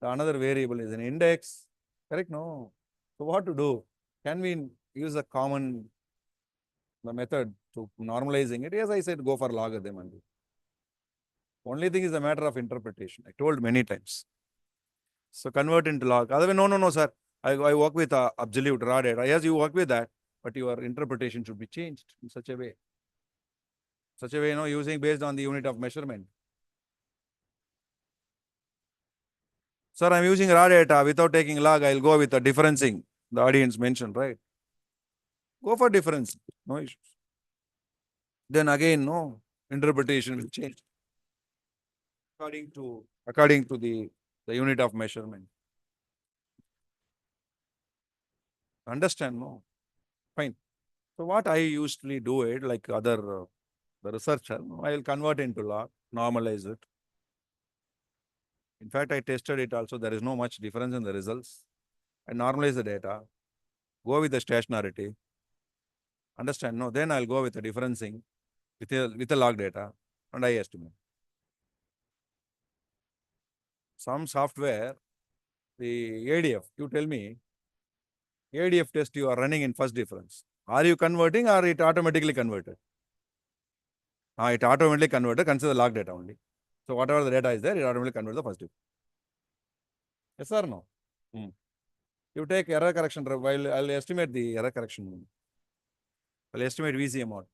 the another variable is an index. Correct? No. So what to do? Can we use a common method to normalizing it? Yes, I said go for logarithm only. Only thing is a matter of interpretation. I told many times. So convert into log. Otherwise, no, sir. I work with absolute raw data. Yes, you work with that, but your interpretation should be changed in such a way. Such a way, using based on the unit of measurement. Sir, I'm using raw data without taking log. I'll go with the differencing. The audience mentioned, right? Go for difference. No issues. Then again, no interpretation will change according to the unit of measurement. Understand? No? Fine. So what I usually do it like other the researcher, I'll convert into log, normalize it. In fact, I tested it also. There is no much difference in the results. I normalize the data, go with the stationarity. Understand? No, then I'll go with the differencing with the log data and I estimate. Some software, the ADF, you tell me, ADF test you are running in first difference. Are you converting or it automatically converted? It automatically converted, consider log data only. So whatever the data is there, it automatically converts the first difference. Yes or no? You take error correction, while I'll estimate the error correction. I'll estimate VC amount.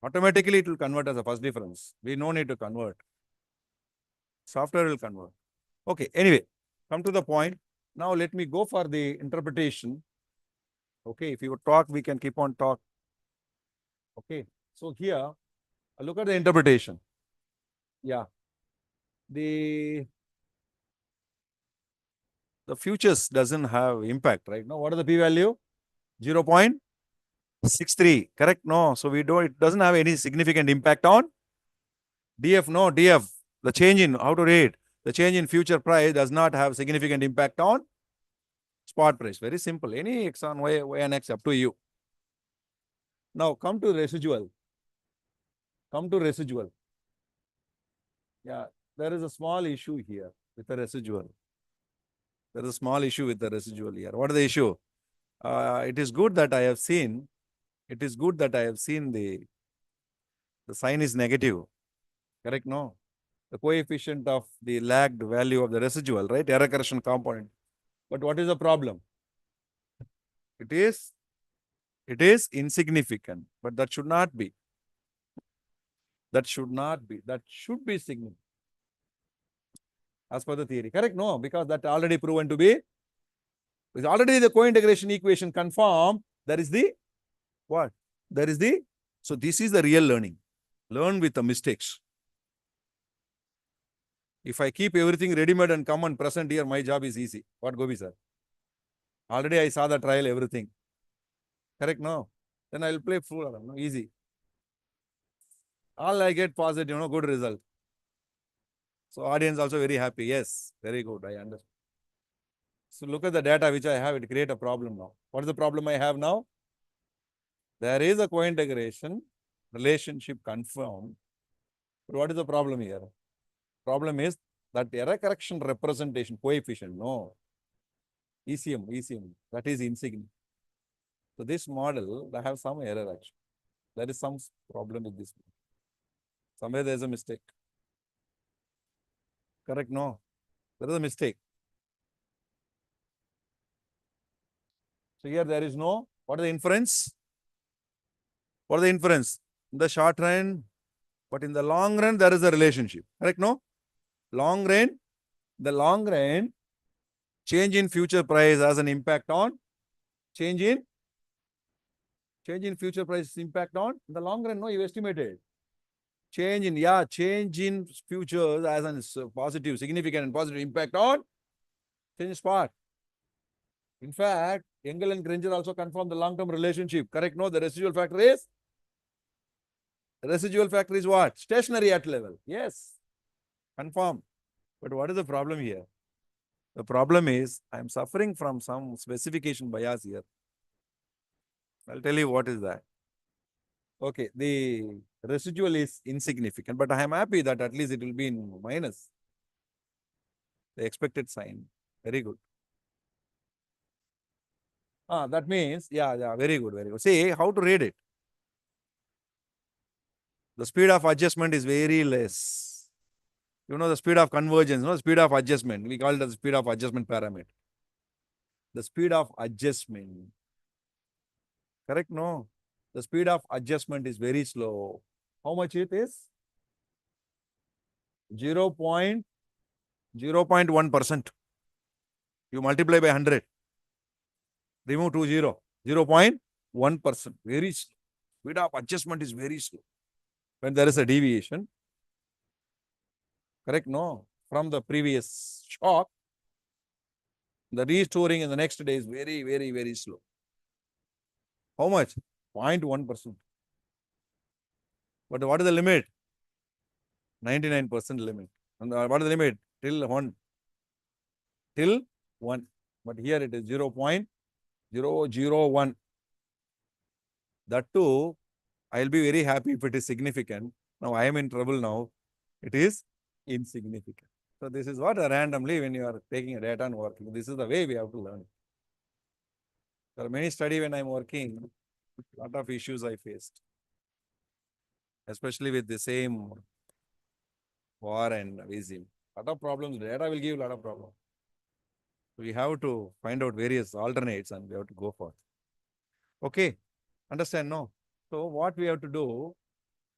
Automatically it will convert as a first difference. We no need to convert. Software will convert. Okay, anyway, come to the point. Now let me go for the interpretation. Okay, if you talk, we can keep on talk. Okay, so here, look at the interpretation. Yeah. The futures doesn't have impact, right? Now, what is the p-value? 0.63, correct? No, so it doesn't have any significant impact on DF. No, DF, the change in, how to rate, the change in future price does not have significant impact on spot price. Very simple. Any X on Y and X up to you. Now, come to residual. Yeah, there is a small issue here with the residual. There is a small issue with the residual here. What is the issue? It is good that I have seen the sign is negative. Correct? No? The coefficient of the lagged value of the residual, right? Error correction component. But what is the problem? It is insignificant, but that should not be. That should be significant. As per the theory. Correct? No, because that already proven to be. Is already the co-integration equation confirmed. There is the what? There is the. So this is the real learning. Learn with the mistakes. If I keep everything ready-made and come and present here, my job is easy. What, Gobi sir? Already I saw the trial, everything. Correct? No? Then I'll play fool. No? Easy. All I get positive, good result. So audience also very happy. Yes, very good. I understand. So look at the data which I have. It create a problem now. What is the problem I have now? There is a co-integration relationship confirmed. But what is the problem here? Problem is That error correction representation coefficient, no. ECM, that is insignificant. So this model, I have some error actually. There is some problem with this. Somewhere there is a mistake. Correct? No. There is a mistake. So here there is no, what is the inference? What is the inference? In the short run, but in the long run, there is a relationship. Correct? No? Long run, the long run, change in future price has an impact on change in future price impact on the long run. No, you estimated. Change in futures as a positive, significant and positive impact on change in spot. In fact, Engel and Granger also confirm the long-term relationship. Correct? No, the residual factor is what? Stationary at level. Yes. Confirm. But what is the problem here? The problem is I am suffering from some specification bias here. I'll tell you what is that. Okay, the residual is insignificant, but I am happy that at least it will be in minus. The expected sign. Very good. That means, very good. See, how to read it? The speed of adjustment is very less. You know the speed of convergence, no? Speed of adjustment. We call it the speed of adjustment parameter. The speed of adjustment. Correct? No. The speed of adjustment is very slow. How much it is? 0.1%. You multiply by 100. Remove 0. 0.1%. Very slow. Speed of adjustment is very slow. When there is a deviation. Correct? No. From the previous shock, the restoring in the next day is very slow. How much? 0.1%. But what is the limit? 99% limit. And what is the limit? Till 1. Till 1. But here it is 0.001. That too, I'll be very happy if it is significant. Now I am in trouble now. It is insignificant. So this is what randomly when you are taking a data and working. This is the way we have to learn. There are many studies when I'm working, a lot of issues I faced. Especially with the same war and regime. A lot of problems. Data will give a lot of problems. So we have to find out various alternates and we have to go for it. Okay. Understand? No. So what we have to do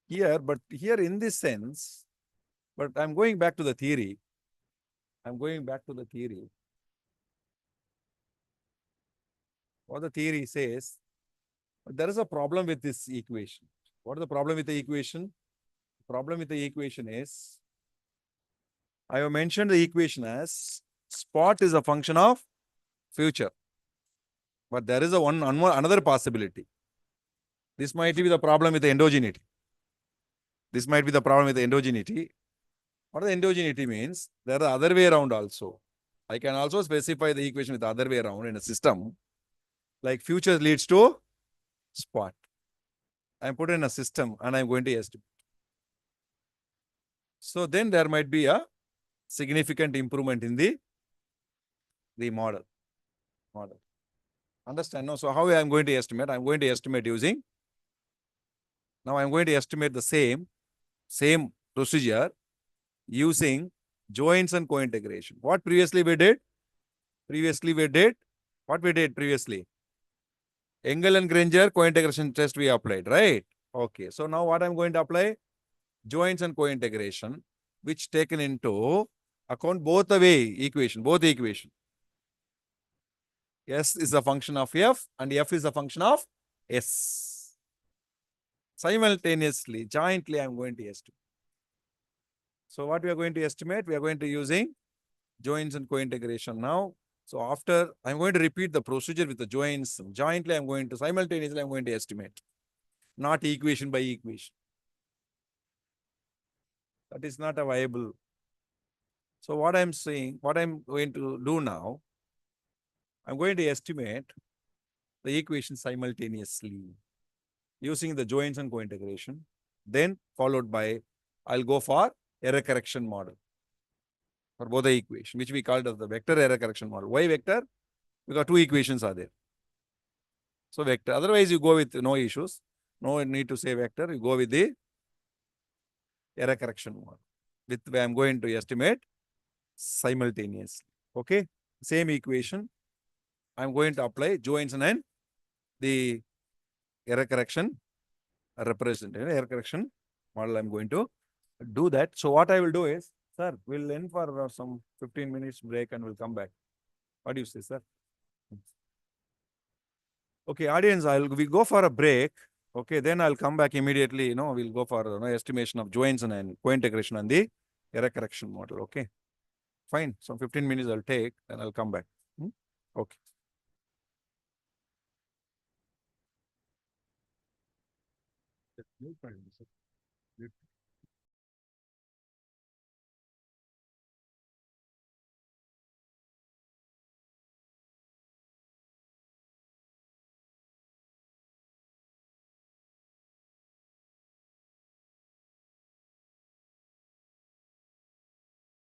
here, but here in this sense, but I'm going back to the theory. What the theory says, there is a problem with this equation. What is the problem with the equation? The problem with the equation is, I have mentioned the equation as spot is a function of future. But there is another possibility. This might be the problem with the endogeneity. What the endogeneity means? There are other way around also. I can also specify the equation with the other way around in a system. Like future leads to spot. I put in a system and I'm going to estimate. So then there might be a significant improvement in the model. Understand? No? So how I am going to estimate? I'm going to estimate using. Now I'm going to estimate the same procedure using joins and co-integration. What previously we did? What we did previously? Engel and Granger co-integration test we applied, right? Okay. So now what I'm going to apply? Joins and co-integration, which taken into account both the equation. S is a function of F and F is a function of S. Simultaneously, jointly, I'm going to estimate. So what we are going to estimate? We are going to using joins and co-integration now. So after, I'm going to repeat the procedure with the joins. Jointly, simultaneously, I'm going to estimate. Not equation by equation. That is not a viable. So what I'm saying, what I'm going to do now, I'm going to estimate the equation simultaneously using the joins and co-integration. Then followed by, I'll go for error correction model. for both the equation, which we called as the vector error correction model. Why vector? Because two equations are there. So vector. Otherwise, you go with no issues. No need to say vector. You go with the error correction model. With where I'm going to estimate simultaneously. Okay. Same equation. I'm going to apply Johansson and the error correction representative error correction model. I'm going to do that. So what I will do is, sir, we'll end for some 15 minutes break and we'll come back. What do you say, sir? Okay, audience, we go for a break. Okay, then I'll come back immediately. We'll go for estimation of Johansson and co-integration on the error correction model. Okay, fine. So 15 minutes I'll take, and I'll come back. Okay.